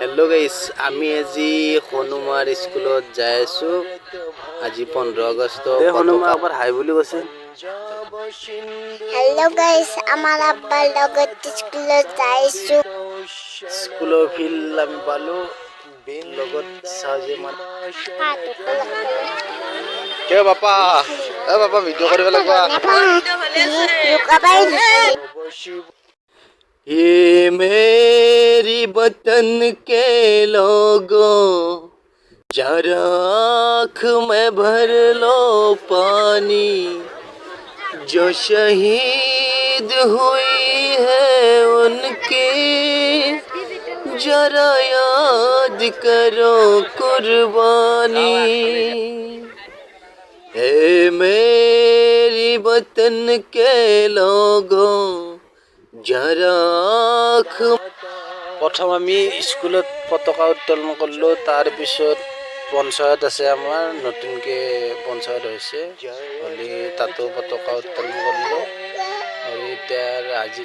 Hello' গাইছ, আমি আজি হনুমাৰ স্কুলত যাই আছো। আজি 15 আগষ্ট। হনুমা আবার হাই বুলি কৈছে। हेलो गाइस আমার আব্বার লগত স্কুলে যাইছো স্কুলৰ ফিল্ড আমি পালো লগত সাজে মানে কে বাপা বাপা ভিডিঅ' কৰিব লাগিব। ये मेरी वतन के लोगों जरा आँख में भर लो पानी जो शहीद हुई है उनकी जरा याद करो कुर्बानी हे मेरी वतन के लोगों जरा आँख। প্ৰথম আমি স্কুলত পতাকা উত্তোলন কৰিলোঁ। তাৰপিছত পঞ্চায়ত আছে, আমাৰ নতুনকৈ পঞ্চায়ত হৈছে হ'লে তাতো পতাকা উত্তোলন কৰিলোঁ। এতিয়া আজি